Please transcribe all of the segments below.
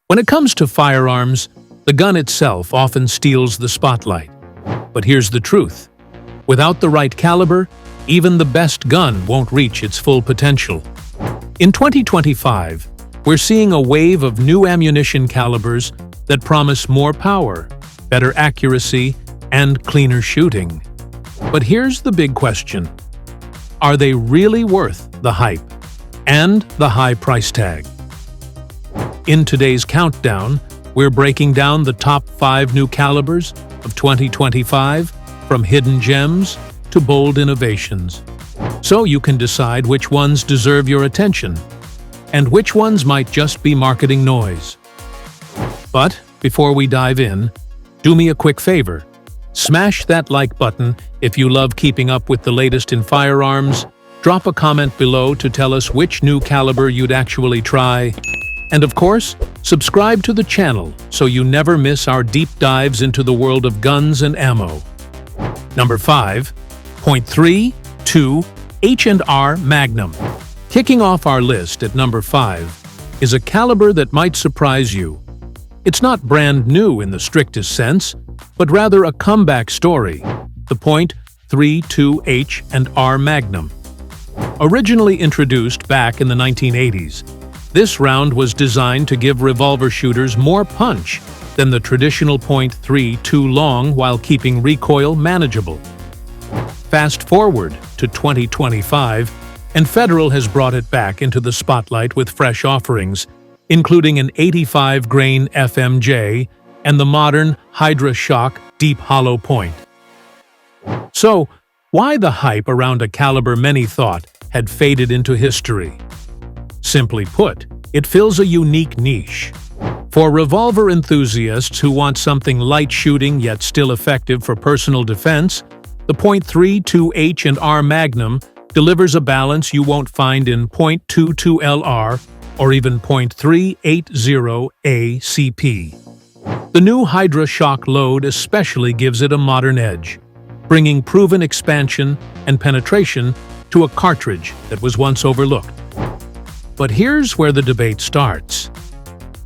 When it comes to firearms, the gun itself often steals the spotlight. But here's the truth. Without the right caliber, even the best gun won't reach its full potential. In 2025, we're seeing a wave of new ammunition calibers that promise more power, better accuracy, and cleaner shooting. But here's the big question. Are they really worth the hype and the high price tag? In today's countdown, we're breaking down the top 5 new calibers of 2025, from hidden gems to bold innovations. So you can decide which ones deserve your attention and which ones might just be marketing noise. But before we dive in, do me a quick favor. Smash that like button if you love keeping up with the latest in firearms. Drop a comment below to tell us which new caliber you'd actually try. And of course, subscribe to the channel so you never miss our deep dives into the world of guns and ammo. Number 5. .32 H&R Magnum. Kicking off our list at number 5 is a caliber that might surprise you. It's not brand new in the strictest sense, but rather a comeback story, the .32 H&R Magnum. Originally introduced back in the 1980s, this round was designed to give revolver shooters more punch than the traditional .32 long while keeping recoil manageable. Fast forward to 2025, and Federal has brought it back into the spotlight with fresh offerings, including an 85-grain FMJ and the modern Hydra Shock Deep Hollow Point. So, why the hype around a caliber many thought had faded into history? Simply put, it fills a unique niche. For revolver enthusiasts who want something light shooting yet still effective for personal defense, the .32 H&R Magnum delivers a balance you won't find in .22 LR or even .380 ACP. The new Hydra Shock load especially gives it a modern edge, bringing proven expansion and penetration to a cartridge that was once overlooked. But here's where the debate starts.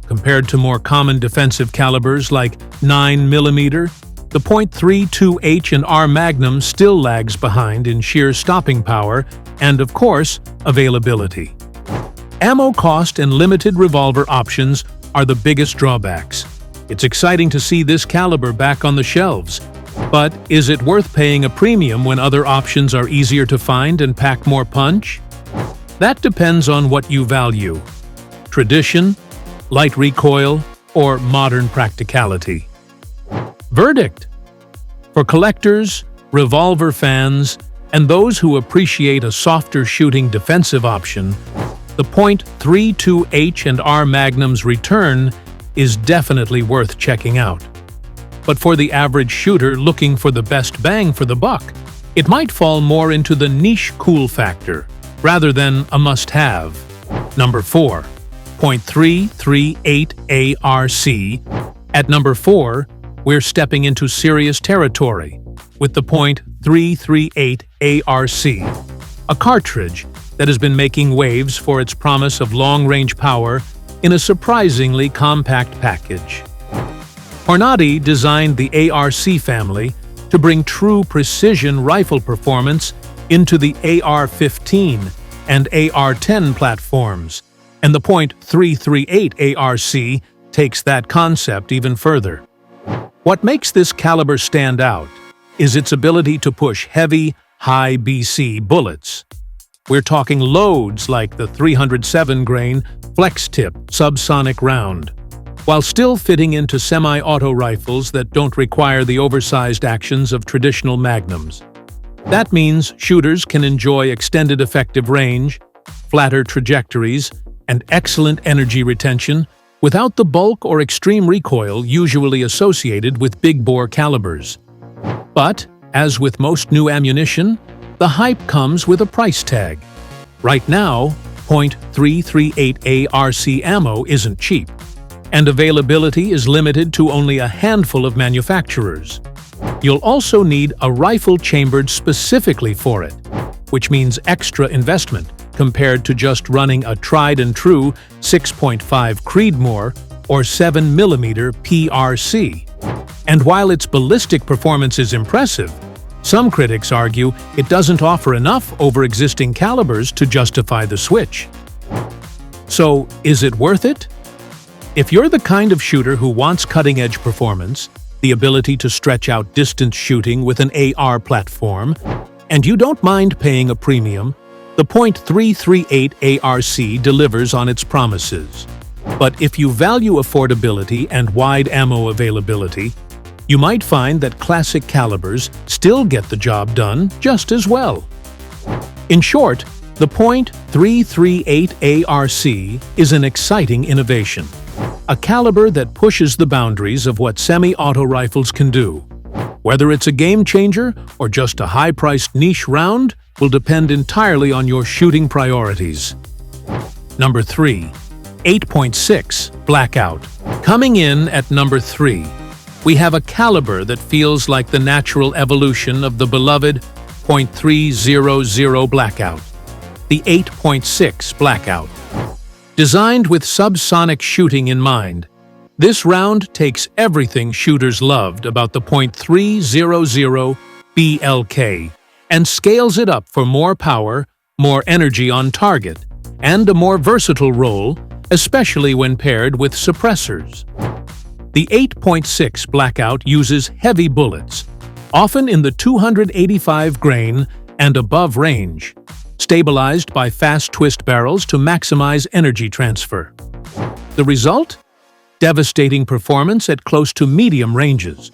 Compared to more common defensive calibers like 9mm, the .32 H&R Magnum still lags behind in sheer stopping power and, of course, availability. Ammo cost and limited revolver options are the biggest drawbacks. It's exciting to see this caliber back on the shelves, but is it worth paying a premium when other options are easier to find and pack more punch? That depends on what you value: tradition, light recoil, or modern practicality. Verdict: for collectors, revolver fans, and those who appreciate a softer shooting defensive option, the .32 H&R Magnum's return is definitely worth checking out. But for the average shooter looking for the best bang for the buck, it might fall more into the niche cool factor rather than a must-have. Number 4. .338 ARC. At number 4, we're stepping into serious territory with the .338 ARC, a cartridge that has been making waves for its promise of long-range power in a surprisingly compact package. Hornady designed the ARC family to bring true precision rifle performance into the AR-15 and AR-10 platforms, and the .338 ARC takes that concept even further. What makes this caliber stand out is its ability to push heavy, high BC bullets. We're talking loads like the 307-grain flex-tip subsonic round, while still fitting into semi-auto rifles that don't require the oversized actions of traditional magnums. That means shooters can enjoy extended effective range, flatter trajectories, and excellent energy retention without the bulk or extreme recoil usually associated with big-bore calibers. But, as with most new ammunition, the hype comes with a price tag. Right now, .338 ARC ammo isn't cheap, and availability is limited to only a handful of manufacturers. You'll also need a rifle chambered specifically for it, which means extra investment compared to just running a tried-and-true 6.5 Creedmoor or 7mm PRC. And while its ballistic performance is impressive, some critics argue it doesn't offer enough over existing calibers to justify the switch. So, is it worth it? If you're the kind of shooter who wants cutting-edge performance, the ability to stretch out distance shooting with an AR platform, and you don't mind paying a premium, the .338 ARC delivers on its promises. But if you value affordability and wide ammo availability, you might find that classic calibers still get the job done just as well. In short, the .338 ARC is an exciting innovation, a caliber that pushes the boundaries of what semi-auto rifles can do. Whether it's a game changer or just a high-priced niche round will depend entirely on your shooting priorities. Number 3. 8.6 Blackout. Coming in at number 3, we have a caliber that feels like the natural evolution of the beloved .300 Blackout, the 8.6 Blackout. Designed with subsonic shooting in mind, this round takes everything shooters loved about the .300 BLK and scales it up for more power, more energy on target, and a more versatile role, especially when paired with suppressors. The 8.6 Blackout uses heavy bullets, often in the 285 grain and above range, stabilized by fast twist barrels to maximize energy transfer. The result? Devastating performance at close to medium ranges,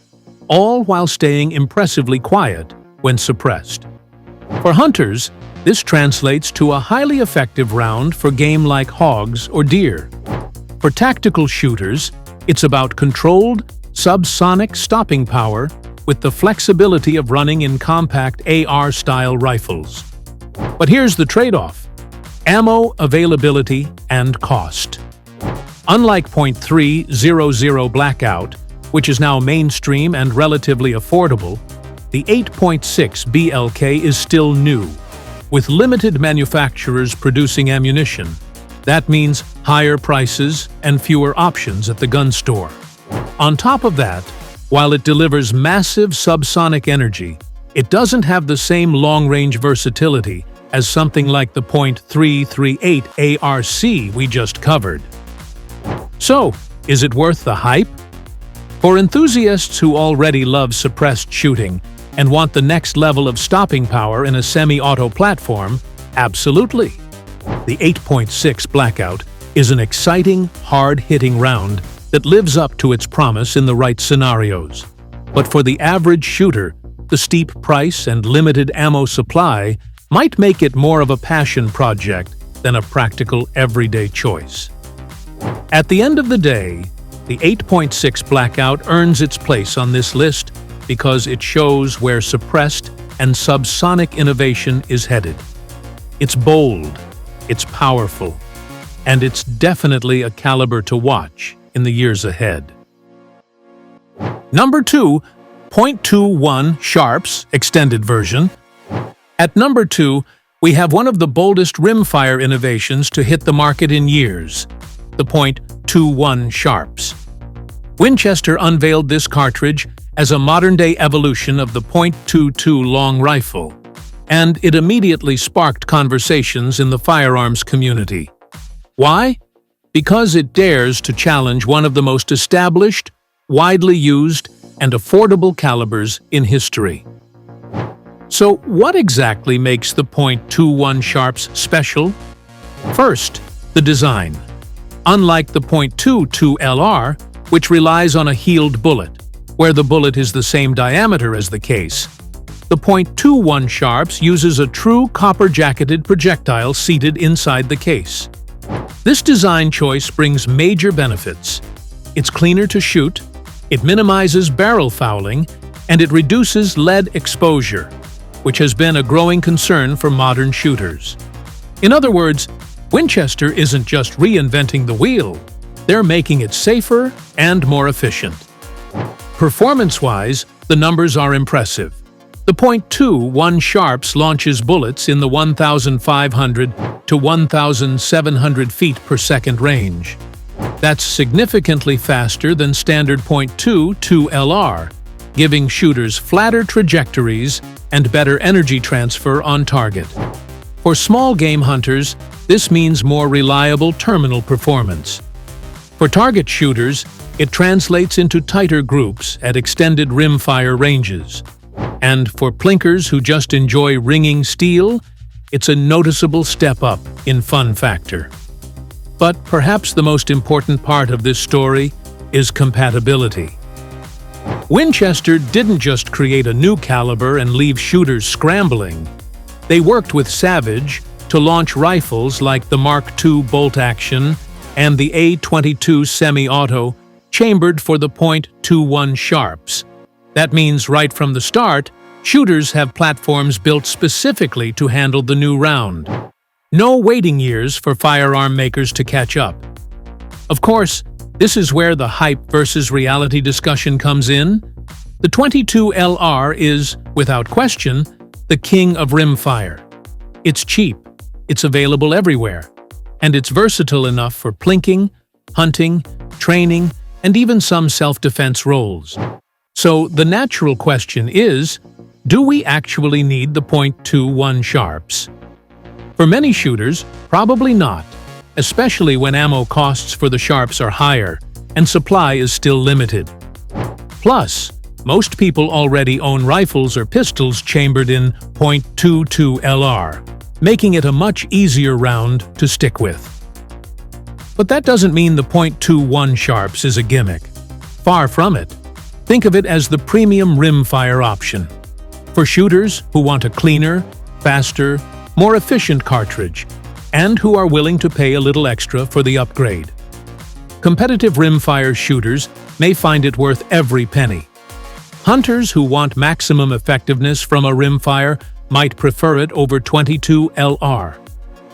all while staying impressively quiet when suppressed. For hunters, this translates to a highly effective round for game like hogs or deer. For tactical shooters, it's about controlled, subsonic stopping power with the flexibility of running in compact AR-style rifles. But here's the trade-off: ammo availability and cost. Unlike .300 Blackout, which is now mainstream and relatively affordable, the 8.6 BLK is still new, with limited manufacturers producing ammunition. That means higher prices and fewer options at the gun store. On top of that, while it delivers massive subsonic energy, it doesn't have the same long-range versatility as something like the .338 ARC we just covered. So, is it worth the hype? For enthusiasts who already love suppressed shooting and want the next level of stopping power in a semi-auto platform, absolutely. The 8.6 Blackout is an exciting, hard-hitting round that lives up to its promise in the right scenarios. But for the average shooter, the steep price and limited ammo supply might make it more of a passion project than a practical everyday choice. At the end of the day, the 8.6 Blackout earns its place on this list because it shows where suppressed and subsonic innovation is headed. It's bold, it's powerful, and it's definitely a caliber to watch in the years ahead. Number 2, .21 Sharps Extended Version. At number 2, we have one of the boldest rimfire innovations to hit the market in years, the .21 Sharps. Winchester unveiled this cartridge as a modern-day evolution of the .22 long rifle, and it immediately sparked conversations in the firearms community. Why? Because it dares to challenge one of the most established, widely used, and affordable calibers in history. So, what exactly makes the .21 Sharps special? First, the design. Unlike the .22 LR, which relies on a heeled bullet, where the bullet is the same diameter as the case, the .21 Sharps uses a true copper-jacketed projectile seated inside the case. This design choice brings major benefits. It's cleaner to shoot, it minimizes barrel fouling, and it reduces lead exposure, which has been a growing concern for modern shooters. In other words, Winchester isn't just reinventing the wheel, they're making it safer and more efficient. Performance-wise, the numbers are impressive. The .21 Sharps launches bullets in the 1,500 to 1,700 feet per second range. That's significantly faster than standard .22 LR, giving shooters flatter trajectories and better energy transfer on target. For small game hunters, this means more reliable terminal performance. For target shooters, it translates into tighter groups at extended rimfire ranges. And for plinkers who just enjoy ringing steel, it's a noticeable step up in fun factor. But perhaps the most important part of this story is compatibility. Winchester didn't just create a new caliber and leave shooters scrambling. They worked with Savage to launch rifles like the Mark II bolt-action and the A22 semi-auto, chambered for the .21 sharps. That means right from the start, shooters have platforms built specifically to handle the new round. No waiting years for firearm makers to catch up. Of course, this is where the hype versus reality discussion comes in. The .22 LR is, without question, the king of rimfire. It's cheap, it's available everywhere, and it's versatile enough for plinking, hunting, training, and even some self-defense roles. So the natural question is, do we actually need the .21 sharps? For many shooters, probably not, especially when ammo costs for the sharps are higher and supply is still limited. Plus, most people already own rifles or pistols chambered in .22 LR, making it a much easier round to stick with. But that doesn't mean the .21 sharps is a gimmick. Far from it. Think of it as the premium rimfire option. For shooters who want a cleaner, faster, more efficient cartridge, and who are willing to pay a little extra for the upgrade. Competitive rimfire shooters may find it worth every penny. Hunters who want maximum effectiveness from a rimfire might prefer it over .22 LR.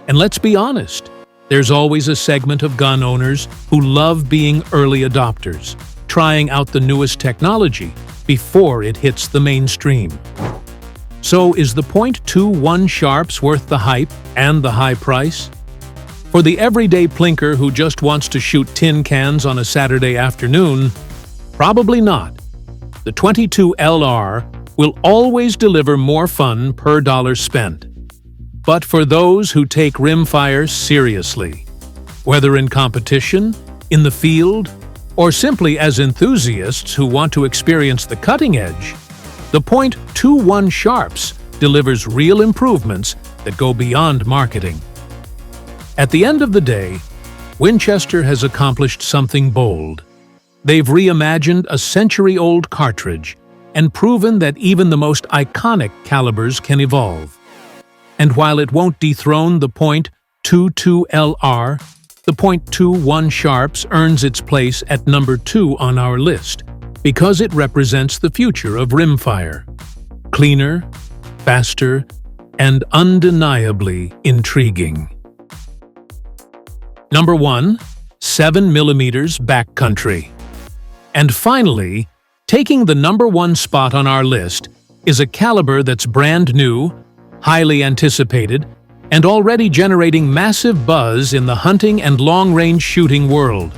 And let's be honest, there's always a segment of gun owners who love being early adopters, trying out the newest technology before it hits the mainstream. So is the .21 sharps worth the hype and the high price? For the everyday plinker who just wants to shoot tin cans on a Saturday afternoon, probably not. The .22 LR will always deliver more fun per dollar spent. But for those who take rimfire seriously, whether in competition, in the field, or simply as enthusiasts who want to experience the cutting edge, the .21 sharps delivers real improvements that go beyond marketing. At the end of the day, Winchester has accomplished something bold. They've reimagined a century-old cartridge and proven that even the most iconic calibers can evolve. And while it won't dethrone the .22 LR, the .21 sharps earns its place at number 2 on our list, because it represents the future of rimfire. Cleaner, faster, and undeniably intriguing. Number 1. 7mm Backcountry. And finally, taking the number 1 spot on our list is a caliber that's brand new, highly anticipated, and already generating massive buzz in the hunting and long-range shooting world,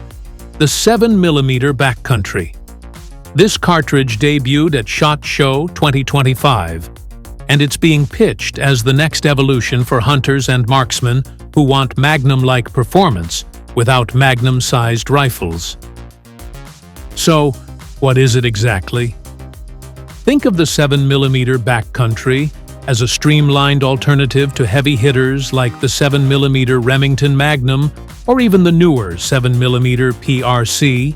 the 7mm Backcountry. This cartridge debuted at SHOT Show 2025, and it's being pitched as the next evolution for hunters and marksmen who want Magnum-like performance without Magnum-sized rifles. So, what is it exactly? Think of the 7mm Backcountry as a streamlined alternative to heavy hitters like the 7mm Remington Magnum or even the newer 7mm PRC.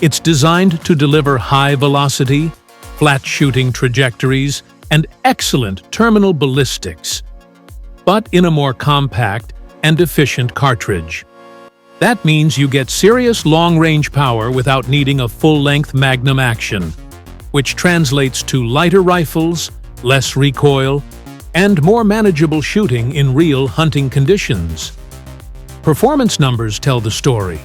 It's designed to deliver high velocity, flat shooting trajectories, and excellent terminal ballistics, but in a more compact and efficient cartridge. That means you get serious long-range power without needing a full-length Magnum action, which translates to lighter rifles, less recoil, and more manageable shooting in real hunting conditions. Performance numbers tell the story.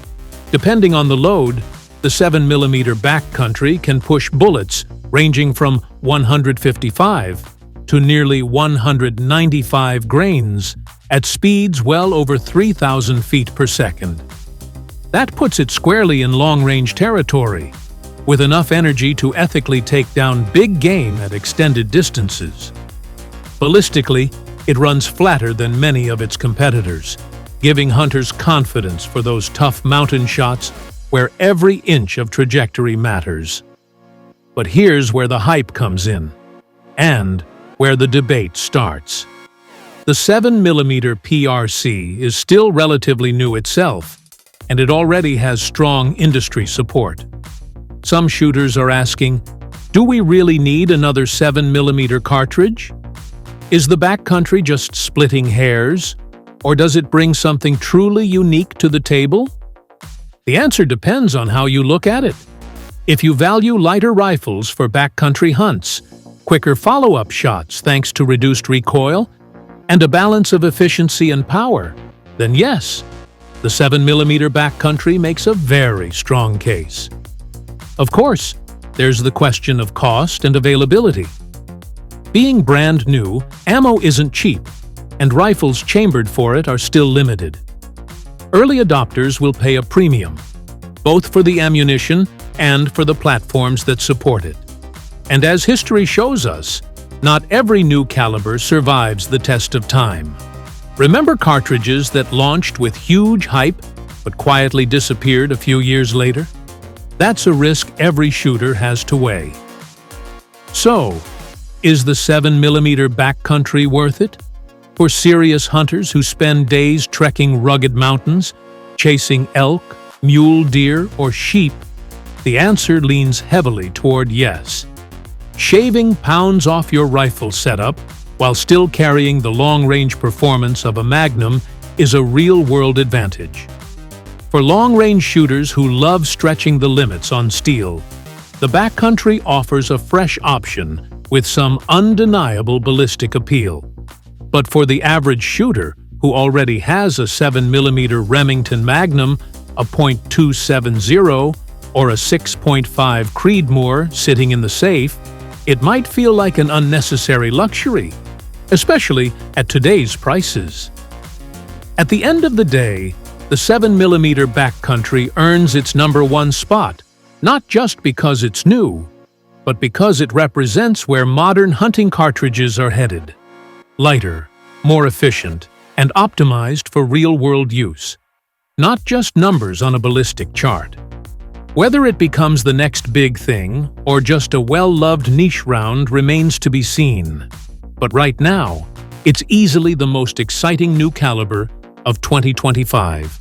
Depending on the load, the 7mm Backcountry can push bullets ranging from 155 to nearly 195 grains at speeds well over 3,000 feet per second. That puts it squarely in long-range territory, with enough energy to ethically take down big game at extended distances. Ballistically, it runs flatter than many of its competitors, giving hunters confidence for those tough mountain shots where every inch of trajectory matters. But here's where the hype comes in, and where the debate starts. The 7mm PRC is still relatively new itself, and it already has strong industry support. Some shooters are asking, do we really need another 7mm cartridge? Is the backcountry just splitting hairs, or does it bring something truly unique to the table? The answer depends on how you look at it. If you value lighter rifles for backcountry hunts, quicker follow-up shots thanks to reduced recoil, and a balance of efficiency and power, then yes, the 7mm backcountry makes a very strong case. Of course, there's the question of cost and availability. Being brand new, ammo isn't cheap, and rifles chambered for it are still limited. Early adopters will pay a premium, both for the ammunition and for the platforms that support it. And as history shows us, not every new caliber survives the test of time. Remember cartridges that launched with huge hype but quietly disappeared a few years later? That's a risk every shooter has to weigh. So, is the 7mm backcountry worth it? For serious hunters who spend days trekking rugged mountains, chasing elk, mule deer, or sheep, the answer leans heavily toward yes. Shaving pounds off your rifle setup while still carrying the long-range performance of a Magnum is a real-world advantage. For long-range shooters who love stretching the limits on steel, the backcountry offers a fresh option with some undeniable ballistic appeal. But for the average shooter who already has a 7mm Remington Magnum, a .270, or a 6.5 Creedmoor sitting in the safe, it might feel like an unnecessary luxury, especially at today's prices. At the end of the day, the 7mm backcountry earns its #1 spot, not just because it's new, but because it represents where modern hunting cartridges are headed. Lighter, more efficient, and optimized for real-world use. Not just numbers on a ballistic chart. Whether it becomes the next big thing or just a well-loved niche round remains to be seen. But right now, it's easily the most exciting new caliber of 2025.